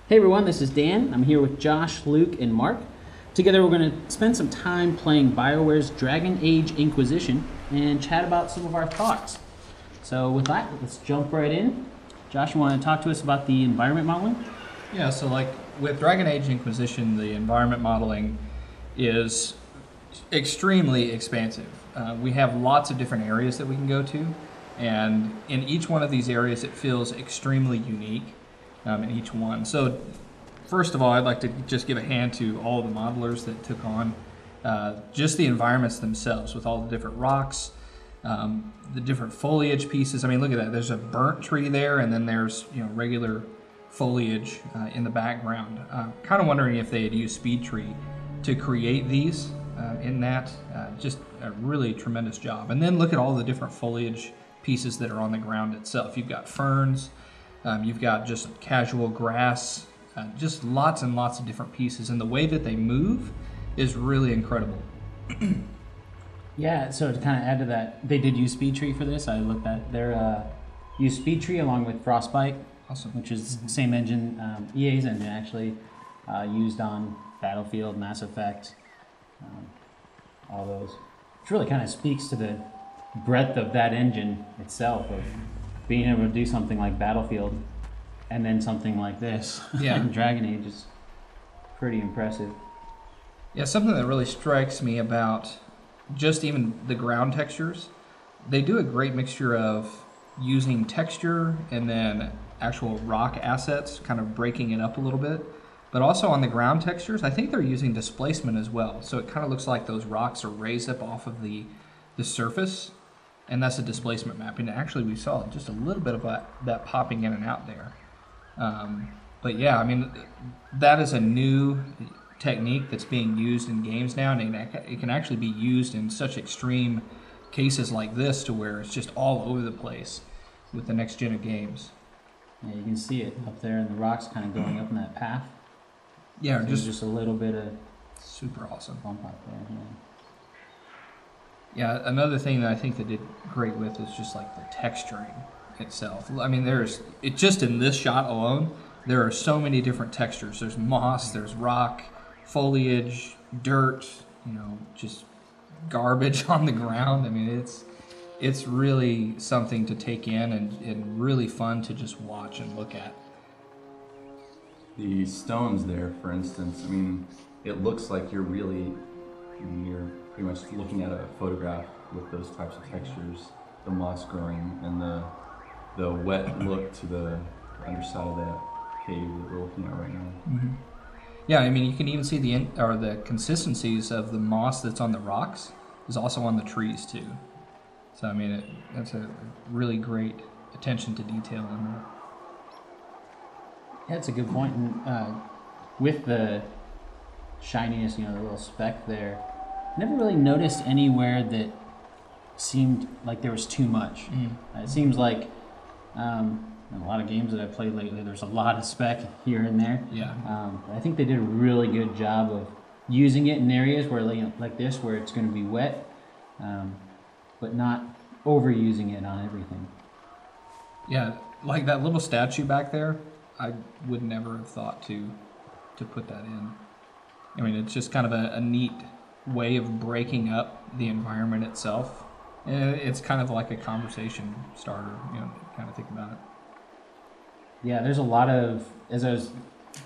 Hey everyone, this is Dan. I'm here with Josh, Luke, and Mark. Together we're going to spend some time playing BioWare's Dragon Age Inquisition and chat about some of our thoughts. So with that, let's jump right in. Josh, you want to talk to us about the environment modeling? Yeah, so like with Dragon Age Inquisition, the environment modeling is extremely expansive. We have lots of different areas that we can go to, and in each one of these areas it feels extremely unique in each one. So first of all, I'd like to just give a hand to all the modelers that took on just the environments themselves with all the different rocks, the different foliage pieces. I mean, look at that. There's a burnt tree there, and then there's regular foliage in the background. Kind of wondering if they had used Speed Tree to create these in that. Just a really tremendous job. And then look at all the different foliage pieces that are on the ground itself. You've got ferns, you've got just casual grass, just lots and lots of different pieces. And the way that they move is really incredible. Yeah, so to kind of add to that, they did use Speed Tree for this. I looked at their used Speed Tree along with Frostbite, Awesome. which is the same engine, EA's engine actually, used on Battlefield, Mass Effect, all those. Which really kind of speaks to the breadth of that engine itself, of being able to do something like Battlefield and then something like this. Yeah. Dragon Age is pretty impressive. Yeah, something that really strikes me about just even the ground textures, they do a great mixture of using texture and then actual rock assets, kind of breaking it up a little bit. But also on the ground textures, I think they're using displacement as well. So it kind of looks like those rocks are raised up off of the surface, and that's a displacement map. And actually we saw just a little bit of that popping in and out there. But yeah, I mean, that is a new technique that's being used in games now, and it can actually be used in such extreme cases like this to where it's just all over the place with the next gen of games. Yeah, you can see it up there in the rocks kind of going up in that path. Yeah, So just a little bit of super awesome. bump out there. Yeah, another thing that I think they did great with is just like the texturing itself. I mean, just in this shot alone, there are so many different textures. There's moss, there's rock, foliage, dirt, just garbage on the ground. I mean, it's really something to take in and really fun to just watch and look at. The stones there, for instance, I mean, it looks like you're pretty much looking at a photograph with those types of textures, the moss growing and the wet look to the underside of that cave that we're looking at right now. Mm-hmm. Yeah, I mean, you can even see the consistencies of the moss that's on the rocks is also on the trees too. So I mean, that's a really great attention to detail in there. Yeah, it's a good point. And with the shininess, the little speck there, I never really noticed anywhere that seemed like there was too much. It seems like in a lot of games that I've played lately, there's a lot of speck here and there. Yeah. I think they did a really good job of using it in areas where, like this, where it's going to be wet, but not overusing it on everything. Yeah, like that little statue back there, I would never have thought to put that in. I mean, it's just kind of a neat way of breaking up the environment itself. And it's kind of like a conversation starter, kind of think about it. Yeah, there's a lot of, as I was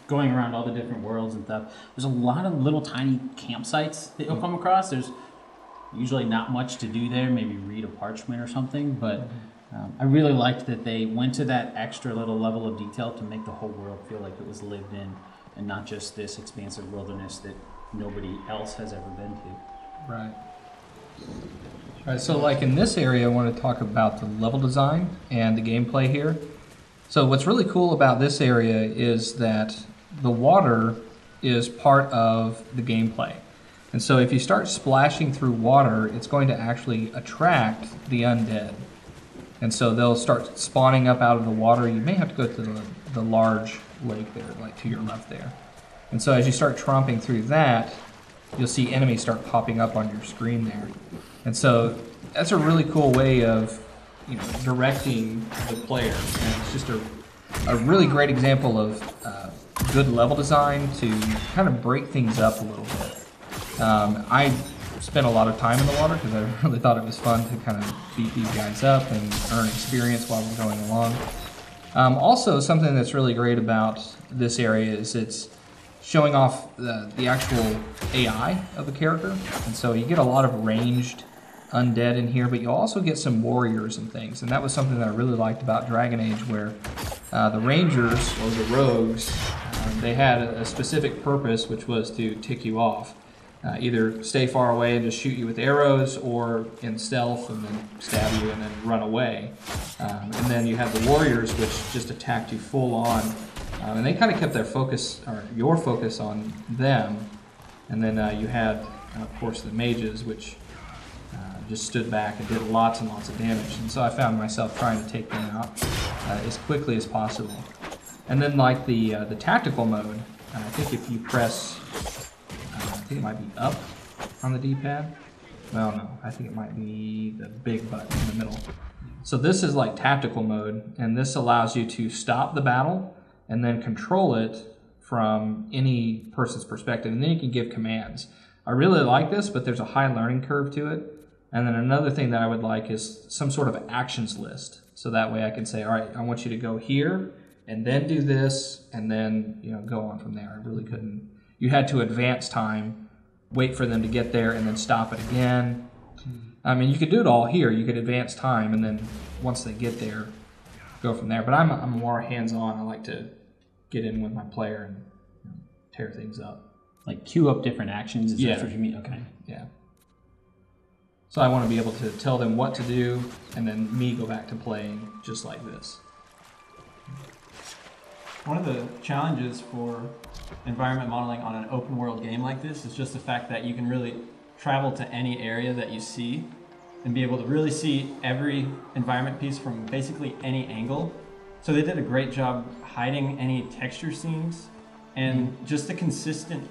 going around all the different worlds and stuff, there's a lot of little tiny campsites that you'll come across. There's usually not much to do there, maybe read a parchment or something, but I really liked that they went to that extra little level of detail to make the whole world feel like it was lived in and not just this expansive wilderness that nobody else has ever been to. Right. All right, so like in this area, I want to talk about the level design and the gameplay here. So what's really cool about this area is that the water is part of the gameplay. And so if you start splashing through water, it's going to actually attract the undead. And so they'll start spawning up out of the water. You may have to go to the large lake there, like to your left there. And so as you start tromping through that, you'll see enemies start popping up on your screen there. And so that's a really cool way of directing the player. And it's just a really great example of good level design to kind of break things up a little bit. I spent a lot of time in the water because I really thought it was fun to kind of beat these guys up and earn experience while we're going along. Also, something that's really great about this area is it's showing off the actual AI of the character. And so you get a lot of ranged undead in here, but you also get some warriors and things. And that was something that I really liked about Dragon Age, where the rangers, or the rogues, they had a specific purpose, which was to tick you off. Either stay far away and just shoot you with arrows, or in stealth and then stab you and then run away. And then you have the warriors, which just attacked you full on. And they kind of kept their focus, or your focus, on them. And then you had, of course, the mages, which just stood back and did lots and lots of damage. And so I found myself trying to take them out as quickly as possible. And then, like the tactical mode, I think if you press, I think it might be up on the D-pad. Well, no, I think it might be the big button in the middle. So this is like tactical mode, and this allows you to stop the battle and then control it from any person's perspective, and then you can give commands. I really like this, but there's a high learning curve to it. And then another thing that I would like is some sort of actions list. So that way I can say, all right, I want you to go here and then do this and then, you know, go on from there. I really couldn't. You had to advance time, wait for them to get there, and then stop it again. I mean, you could do it all here. You could advance time, and then once they get there, go from there. But I'm more hands-on. I like to get in with my player and, you know, tear things up. Like queue up different actions? Is that what you mean? Okay. Yeah. So I want to be able to tell them what to do, and then me go back to playing just like this. One of the challenges for environment modeling on an open world game like this is just the fact that you can really travel to any area that you see and be able to really see every environment piece from basically any angle. So they did a great job hiding any texture seams, and just the consistent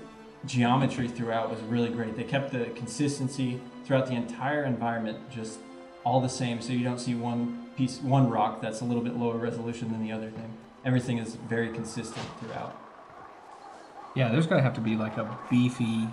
geometry throughout was really great. They kept the consistency throughout the entire environment just all the same, so you don't see one rock that's a little bit lower resolution than the other thing. Everything is very consistent throughout. Yeah, there's going to have to be like a beefy,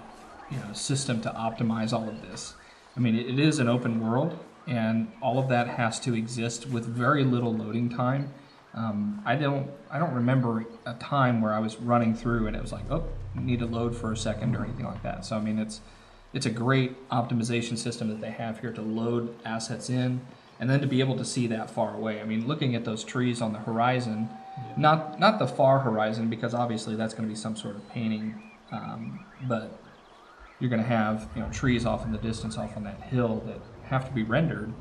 system to optimize all of this. I mean, it is an open world, and all of that has to exist with very little loading time. I don't remember a time where I was running through and it was like, oh, need to load for a second or anything like that. So I mean, it's a great optimization system that they have here to load assets in, and then to be able to see that far away. I mean, looking at those trees on the horizon, not the far horizon, because obviously that's going to be some sort of painting, but you're going to have trees off in the distance, off on that hill, that have to be rendered.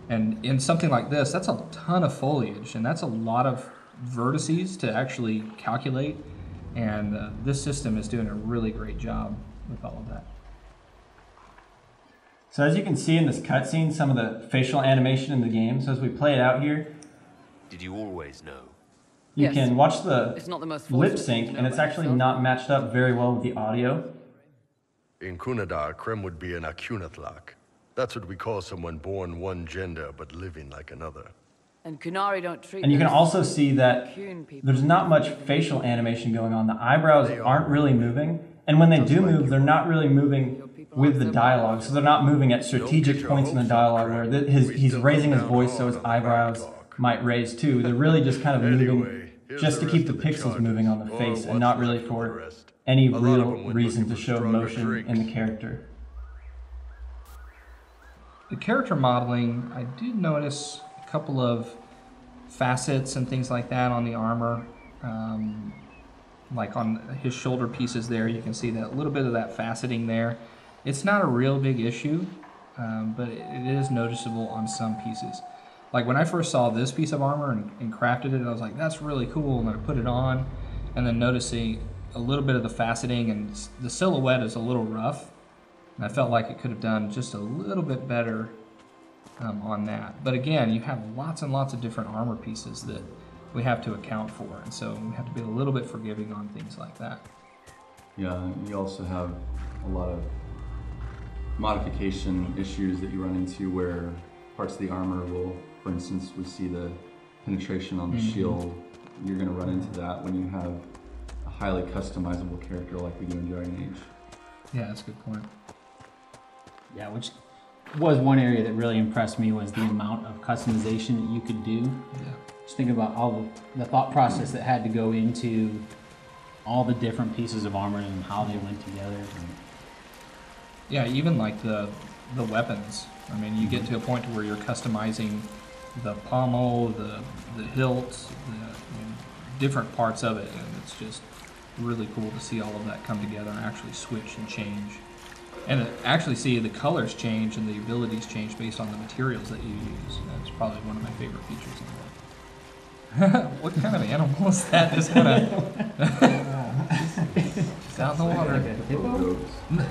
And in something like this, that's a ton of foliage, and that's a lot of vertices to actually calculate. And this system is doing a really great job with all of that. So as you can see in this cutscene, some of the facial animation in the game. So as we play it out here, did you always know? You can watch the lip sync, and it's actually not matched up very well with the audio. In Kunadar, Krem would be an Akunathak. That's what we call someone born one gender but living like another. And Kunari don't treat. And you can also see that there's not much facial animation going on. The eyebrows aren't really moving, and when they do move, they're not really moving with the dialogue. So they're not moving at strategic points in the dialogue where he's raising his voice so his eyebrows might raise too. They're really just kind of moving just to keep the pixels moving on the face, and not really for any real reason to show motion in the character. The character modeling, I did notice a couple of facets and things like that on the armor. Like on his shoulder pieces there, you can see that little bit of that faceting there. It's not a real big issue, but it is noticeable on some pieces. Like when I first saw this piece of armor and crafted it, I was like, that's really cool, and then I put it on, and then noticing a little bit of the faceting, and the silhouette is a little rough. And I felt like it could have done just a little bit better on that. But again, you have lots and lots of different armor pieces that we have to account for, and so we have to be a little bit forgiving on things like that. Yeah, you also have a lot of modification issues that you run into where parts of the armor will, for instance, we see the penetration on the shield. You're going to run into that when you have a highly customizable character like we do in Dragon Age. Yeah, that's a good point. Yeah, which was one area that really impressed me was the amount of customization that you could do. Yeah. Just thinking about all the thought process that had to go into all the different pieces of armor and how they went together. Yeah, even like the weapons. I mean, you get to a point to where you're customizing the pommel, the hilt, different parts of it, and it's just really cool to see all of that come together and actually switch and change. And actually see the colors change and the abilities change based on the materials that you use. That's probably one of my favorite features in the game. What kind of animal is that? Just kind of just out in the water.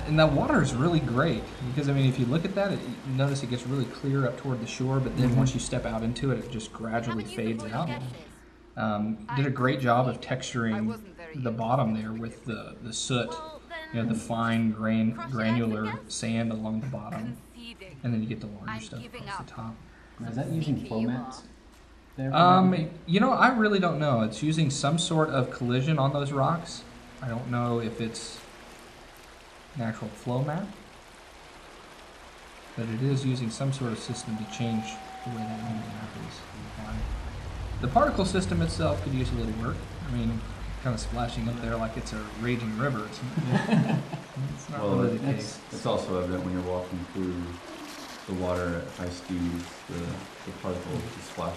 And that water is really great because I mean, if you look at that, you notice it gets really clear up toward the shore, but then once you step out into it, it just gradually fades out. Did a great job of texturing the bottom there with the soot. You know, the fine granular sand along the bottom, and then you get the larger stuff across the top. Now, is that using flow mats? You know, I really don't know. It's using some sort of collision on those rocks. I don't know if it's an actual flow map, but it is using some sort of system to change the way that map is. The particle system itself could use a little work. I mean, kind of splashing up there like it's a raging river or something. It's not really the case. It's also evident when you're walking through the water at high speeds, the particles, the splash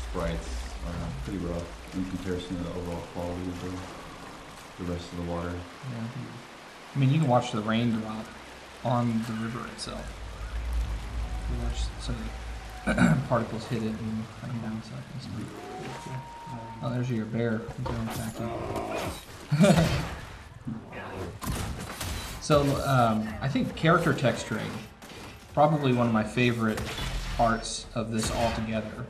sprites are pretty rough in comparison to the overall quality of the rest of the water. Yeah. I mean, you can watch the rain drop on the river itself. You watch some of the particles hit it and kind of bounce up and stuff. Oh, there's your bear. So, I think character texturing, probably one of my favorite parts of this altogether.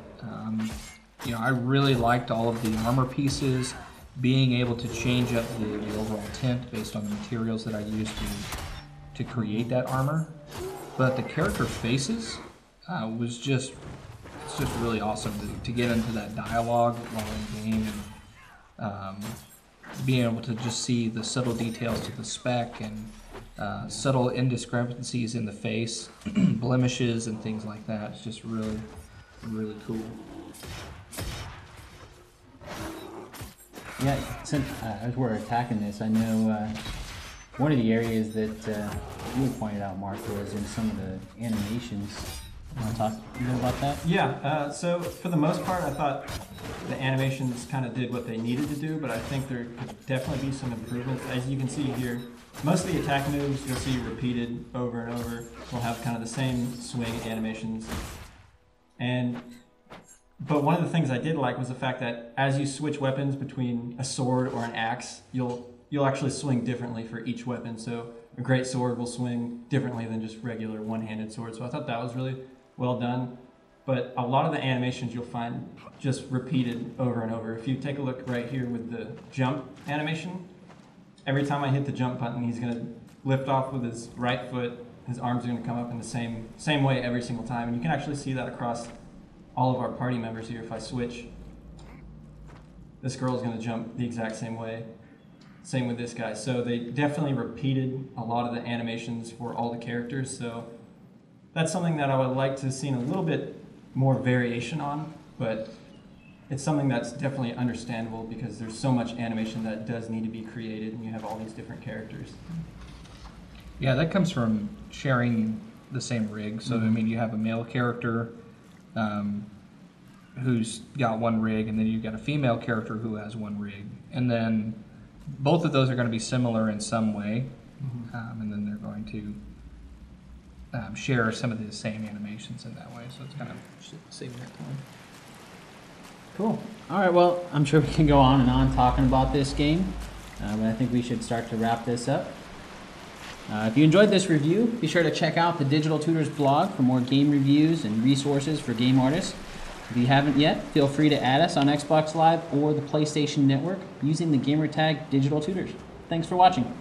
You know, I really liked all of the armor pieces, being able to change up the overall tint based on the materials that I used to create that armor. But the character faces was just, it's just really awesome to get into that dialogue while in game and being able to just see the subtle details to the spec and subtle indiscrepancies in the face, blemishes and things like that. It's just really, really cool. Yeah, since as we're attacking this, I know one of the areas that you had pointed out, Mark, was in some of the animations. You want to talk about that? Yeah, so for the most part, I thought the animations kind of did what they needed to do, but I think there could definitely be some improvements. As you can see here, most of the attack moves you'll see repeated over and over. We'll have kind of the same swing animations. But one of the things I did like was the fact that as you switch weapons between a sword or an axe, you'll actually swing differently for each weapon. So a great sword will swing differently than just regular one-handed sword. So I thought that was really well done. But a lot of the animations you'll find just repeated over and over. If you take a look right here with the jump animation, every time I hit the jump button, he's going to lift off with his right foot. His arms are going to come up in the same way every single time. And you can actually see that across all of our party members here. If I switch, this girl is going to jump the exact same way. Same with this guy. So they definitely repeated a lot of the animations for all the characters. So that's something that I would like to see a little bit more variation on, but it's something that's definitely understandable because there's so much animation that does need to be created and you have all these different characters. Yeah, that comes from sharing the same rig. So, I mean, you have a male character who's got one rig, and then you've got a female character who has one rig. And then both of those are going to be similar in some way, and then they're going to share some of the same animations in that way. So it's kind of saving that time. Cool. All right, well, I'm sure we can go on and on talking about this game, but I think we should start to wrap this up. If you enjoyed this review, be sure to check out the Digital Tutors blog for more game reviews and resources for game artists. If you haven't yet, feel free to add us on Xbox Live or the PlayStation Network using the gamertag Digital Tutors. Thanks for watching.